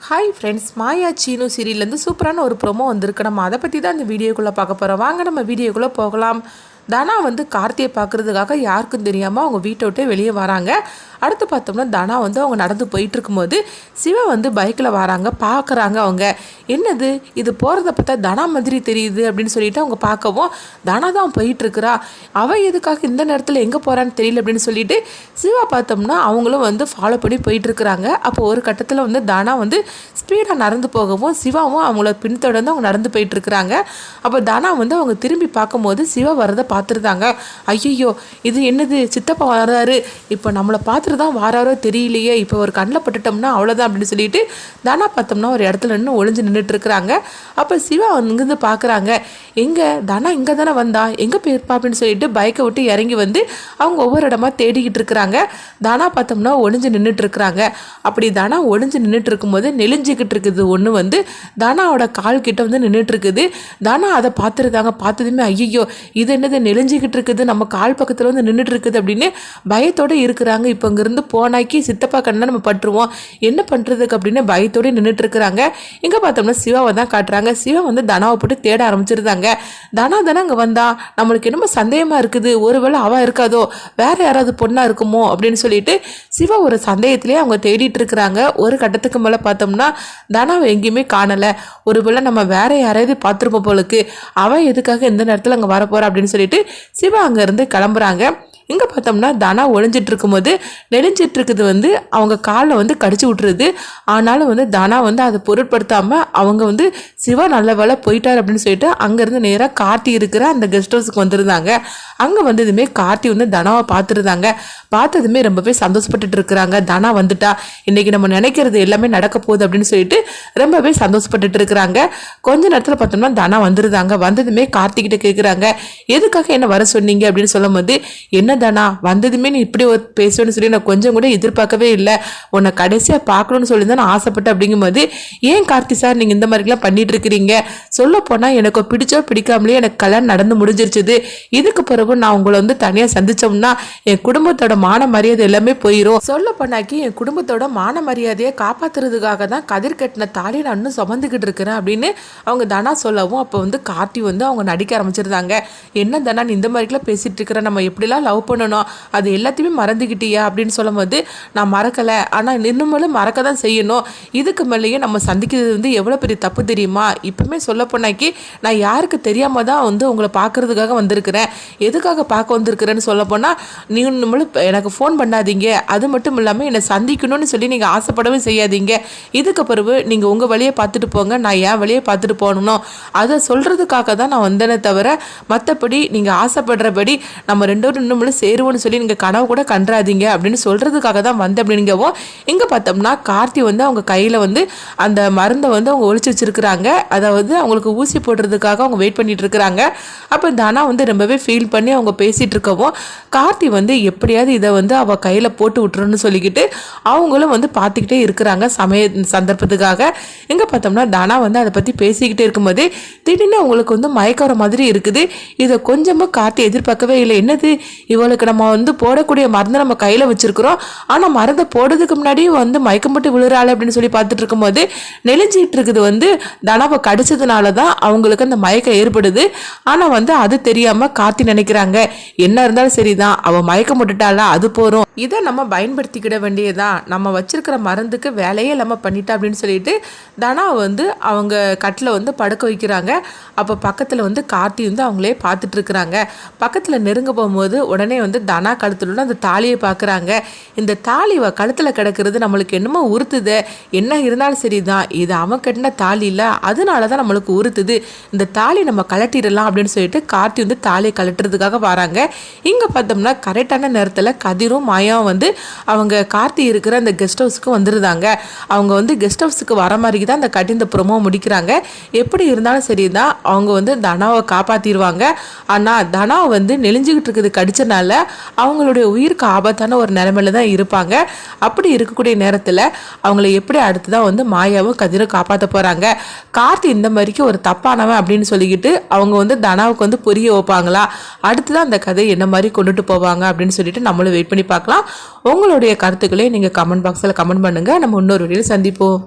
Hi friends, மாயா சீனு சீரியல்லேருந்து சூப்பரான ஒரு promo வந்திருக்கு. நம்ம அதை பற்றி தான் இந்த வீடியோக்குள்ளே பார்க்க போகிறோம். வாங்க நம்ம வீடியோக்குள்ளே போகலாம். தனா கார்த்தியை பார்க்குறதுக்காக யாருக்கும் தெரியாமல் அவங்க வீட்டை விட்டு வெளியே வராங்க. அடுத்து பார்த்தோம்னா தனா அவங்க நடந்து போயிட்டு இருக்கும்போது சிவா பைக்கில் வராங்க. பார்க்குறாங்க. அவங்க என்னது இது போகிறத பார்த்தா தனா மாதிரி தெரியுது அப்படின்னு சொல்லிட்டு அவங்க பார்க்கவும் தனா தான் போயிட்டுருக்குறா. அவள் எதுக்காக இந்த நேரத்தில் எங்கே போகிறான்னு தெரியல அப்படின்னு சொல்லிட்டு சிவா பார்த்தோம்னா அவங்களும் ஃபாலோ பண்ணி போயிட்டுருக்குறாங்க. அப்போ ஒரு கட்டத்தில் தனா ஸ்பீடாக நடந்து போகவும் சிவாவும் அவங்கள பின்தொடர்ந்து அவங்க நடந்து போயிட்டுருக்குறாங்க. அப்போ தனா அவங்க திரும்பி பார்க்கும்போது சிவா வரதை பார்த்துருந்தாங்க. ஐயோ இது என்னது, சித்தப்பா வராரு, இப்போ நம்மளை பார்த்துட்டு தான் வாராரோ தெரியலையே, இப்போ ஒரு கண்ணில் பட்டுட்டோம்னா அவ்வளோதான் அப்படின்னு சொல்லிட்டு தனா பார்த்தோம்னா ஒரு இடத்துல நின்று ஒளிஞ்சு நின்றுட்டு இருக்கிறாங்க. அப்போ சிவா இங்கேருந்து பார்க்குறாங்க. எங்கே தனா இங்கே தானே வந்தா, எங்கே போயிருப்பா அப்படின்னு சொல்லிட்டு பைக்கை விட்டு இறங்கி அவங்க ஒவ்வொரு இடமா தேடிக்கிட்டு இருக்கிறாங்க. தனா பார்த்தோம்னா ஒளிஞ்சு நின்றுட்டு இருக்கிறாங்க. அப்படி தனா ஒளிஞ்சு நின்றுட்டு இருக்கும்போது நெளிஞ்சிக்கிட்டு இருக்குது ஒன்று தனாவோட கால் கிட்ட நின்றுட்டு இருக்குது. தனா அதை பார்த்துருக்காங்க. பார்த்ததுமே ஐயோ இது என்னது நெளிஞ்சிக்கிட்டு இருக்குது, நம்ம கால் பக்கத்தில் நின்றுட்டு இருக்குது அப்படின்னு பயத்தோடு இருக்கிறாங்க. இப்போ இங்கேருந்து போனாக்கி சித்தப்பா கண்ணா நம்ம பட்டுருவோம், என்ன பண்ணுறதுக்கு அப்படின்னு பயத்தோடு நின்றுட்டு இருக்கிறாங்க. இங்கே பார்த்தோம்னா சிவாவை தான் காட்டுறாங்க. சிவா தனாவை போட்டு தேட ஆரம்பிச்சிருந்தாங்க. தனா தானே அங்கே வந்தா, நம்மளுக்கு என்னமோ சந்தேகமாக இருக்குது, ஒருவேளை அவள் இருக்காதோ வேற யாராவது பொண்ணாக இருக்குமோ அப்படின்னு சொல்லிட்டு சிவா ஒரு சந்தேகத்திலே அவங்க தேடிட்டு இருக்கிறாங்க. ஒரு கட்டத்துக்கு மேலே பார்த்தோம்னா தனாவை எங்கேயுமே காணலை. ஒருவேளை நம்ம வேற யாராவது பார்த்துருப்போம் போலுக்கு, அவள் எதுக்காக இந்த நேரத்தில் அங்கே வரப்போறா அப்படின்னு சொல்லிட்டு சிவா அங்கேருந்து கிளம்புறாங்க. இங்கே பார்த்தோம்னா தனா ஒழிஞ்சிட்டு இருக்கும்போது நெளிஞ்சிட்டு இருக்குது அவங்க காலில் கடிச்சு விட்டுருது. ஆனாலும் தனா அதை பொருட்படுத்தாமல் அவங்க சிவா நல்ல வேலை போயிட்டார் அப்படின்னு சொல்லிட்டு அங்கேருந்து நேராக கார்த்தி இருக்கிற அந்த கெஸ்ட் ஹவுஸுக்கு வந்துருந்தாங்க. அங்கே வந்ததுமே கார்த்தி தனாவை பார்த்துருந்தாங்க. பார்த்ததுமே ரொம்பவே சந்தோஷப்பட்டுட்டு இருக்கிறாங்க. தனா வந்துட்டா, இன்னைக்கு நம்ம நினைக்கிறது எல்லாமே நடக்க போகுது அப்படின்னு சொல்லிட்டு ரொம்பவே சந்தோஷப்பட்டுட்டு இருக்கிறாங்க. கொஞ்ச நேரத்தில் பார்த்தோம்னா தனா வந்துருந்தாங்க. வந்ததுமே கார்த்திகிட்ட கேட்குறாங்க, எதுக்காக என்ன வர சொன்னீங்க அப்படின்னு சொல்லும் போது, என்ன தானா வந்ததுமே நீ இப்படி பேசுவேன்னு சொல்லி நான் கொஞ்சம் கூட எதிர்பார்க்கவே இல்லை, உன்னை கடைசியாக பார்க்கணும்னு சொல்லி தான் நான் ஆசைப்பட்டேன் அப்படிங்கும்போது, ஏன் கார்த்தி சார் நீங்கள் இந்த மாதிரிலாம் பண்ணிட்டு இருக்கிறீங்க, சொல்ல போனால் எனக்கு பிடிச்சோ பிடிக்காமலேயே எனக்கு கல்யாணம் நடந்து முடிஞ்சிருச்சுது. இதுக்கு பிறகு நான் உங்களை தனியாக சந்திச்சோம்னா என் குடும்பத்தோட மான மரியாதை எல்லாமே போயிடும். சொல்ல போனாக்கி என் குடும்பத்தோட மான மரியாதையை காப்பாத்துறதுக்காக தான் கதிர் கட்டின தாலி நான் இன்னும் சுமந்துக்கிட்டு இருக்கிறேன் அப்படின்னு அவங்க தனா சொல்லவும், அப்போ கார்த்தி அவங்க நடிக்க ஆரம்பிச்சிருந்தாங்க. என்ன தனா நீ இந்த மாதிரிலாம் பேசிட்டு இருக்கிற, நம்ம எப்படிலாம் லவ் பண்ணணும், அது எல்லாத்தையுமே மறந்துக்கிட்டியா அப்படின்னு சொல்லும் போது, நான் மறக்கலை, ஆனால் இன்னும் மறக்க தான் செய்யணும், இதுக்கு மேலேயும் நம்ம சந்திக்கிறது எவ்வளோ பெரிய தப்பு தெரியுமா, இப்பவுமே சொல்ல போனாக்கி நான் யாருக்கு தெரியாம தான் உங்களை பார்க்கறதுக்காக வந்திருக்கிறேன், எதுக்காக பார்க்க வந்திருக்கிறேன்னு சொல்ல போனால் நீங்களும் எனக்கு ஃபோன் பண்ணாதீங்க, அது மட்டும் இல்லாமல் என்னை சந்திக்கணும்னு சொல்லி நீங்கள் ஆசைப்படவே செய்யாதீங்க, இதுக்கு பிறகு நீங்கள் உங்கள் வழியை பார்த்துட்டு போங்க, நான் என் வழியை பார்த்துட்டு போகணும், அதை சொல்கிறதுக்காக தான் நான் வந்தேனே தவிர மற்றபடி நீங்கள் ஆசைப்படுறபடி நம்ம ரெண்டோரும் இன்னும் சேருவோன்னு சொல்லி நீங்கள் கனவு கூட கண்டாதீங்க அப்படின்னு சொல்கிறதுக்காக தான் வந்தேன் அப்படிங்கவும். இங்கே பார்த்தோம்னா கார்த்தி அவங்க கையில் அந்த மருந்தை அவங்க ஒழிச்சு வச்சிருக்கிறாங்க. அதாவது அவங்களுக்கு ஊசி போடுறதுக்காக அவங்க வெயிட் பண்ணிட்டு இருக்கிறாங்க. அப்போ தனா ரொம்பவே ஃபீல் பண்ணி அவங்க பேசிகிட்டு இருக்கவும், கார்த்தி எப்படியாவது இதை அவள் கையில் போட்டு விட்டுருன்னு சொல்லிக்கிட்டு அவங்களும் பார்த்துக்கிட்டே இருக்கிறாங்க சந்தர்ப்பத்துக்காக. இங்கே பார்த்தோம்னா தனா அதை பற்றி பேசிக்கிட்டே இருக்கும்போது திடீர்னு அவங்களுக்கு மயக்கிற மாதிரி இருக்குது. இதை கொஞ்சமாக கார்த்தி எதிர்பார்க்கவே இல்லை. என்னது இவளுக்கு நம்ம போடக்கூடிய மருந்தை நம்ம கையில் வச்சிருக்கிறோம், ஆனால் மருந்தை போடுறதுக்கு முன்னாடியும் மயக்கம் போட்டு விழுறாள் அப்படின்னு சொல்லி பார்த்துட்டு இருக்கும்போது நெளிஞ்சிட்டு இருக்குது தனாவை கடிச்சதுனால தான் அவங்களுக்கு அந்த மயக்கம் ஏற்படுது. ஆனால் அது தெரியாமல் கார்த்தி நினைக்கிறாங்க, என்ன இருந்தாலும் சரிதான், அவள் மயக்கம் போட்டுட்டாளா அது போகிறோம், இதை நம்ம பயன்படுத்திக்கிட வேண்டியதான், நம்ம வச்சிருக்கிற மருந்துக்கு வேலையே இல்லாமல் பண்ணிட்டா அப்படின்னு சொல்லிட்டு தனாவை அவங்க கட்டில் படுக்க வைக்கிறாங்க. அப்போ பக்கத்தில் கார்த்தி அவங்களே பார்த்துட்டு இருக்கிறாங்க. பக்கத்தில் நெருங்க போகும்போது உடனே தனா கழுத்துல அந்த தாலியை பார்க்குறாங்க. இந்த தாலி கழுத்தில் கிடக்கிறது நம்மளுக்கு என்னமோ உறுத்துது, என்ன இருந்தாலும் சரிதான், இது அவன் கட்டின தாலி இல்லை, அதனால தான் நம்மளுக்கு உறுத்துது, இந்த தாலி நம்ம கலட்டிடலாம் அப்படின்னு சொல்லிட்டு கார்த்தி தாலியை கலட்டுறதுக்காக வராங்க. இங்கே பார்த்தோம்னா கரெக்டான நேரத்தில் கதிரும் மாயாவும் அவங்க கார்த்தி இருக்கிற அந்த கெஸ்ட் ஹவுஸுக்கு வந்துருந்தாங்க. அவங்க கெஸ்ட் ஹவுஸுக்கு வர மாதிரி தான் அந்த கட்டி இந்த ப்ரோமோ முடிக்கிறாங்க. எப்படி இருந்தாலும் சரிதான், அவங்க தனாவை காப்பாற்றிடுவாங்க. ஆனால் தனாவை நெளிஞ்சிக்கிட்டு இருக்குது கடிச்சனால அவங்களுடைய உயிருக்கு ஆபத்தான ஒரு நிலைமையில தான் இருப்பாங்க. அப்படி இருக்கக்கூடிய நேரத்தில் அவங்கள எப்படி அடுத்து தான் மாயாவும் கதிரை காப்பாற்ற போகிறாங்க. கார்த்தி இந்த மாதிரிக்கு ஒரு தப்பானவன் அப்படின்னு சொல்லிக்கிட்டு அவங்க தனாவுக்கு புரிய வைப்பாங்களா, அடுத்து தான் அந்த கதை என்ன மாதிரி கொண்டுட்டு போவாங்க அப்படின்னு சொல்லிட்டு நம்மளும் வெயிட் பண்ணி பார்க்கலாம். உங்களுடைய கருத்துக்களை நீங்கள் கமெண்ட் பாக்ஸில் கமெண்ட் பண்ணுங்கள். நம்ம இன்னொரு வீடியோவில் சந்திப்போம்.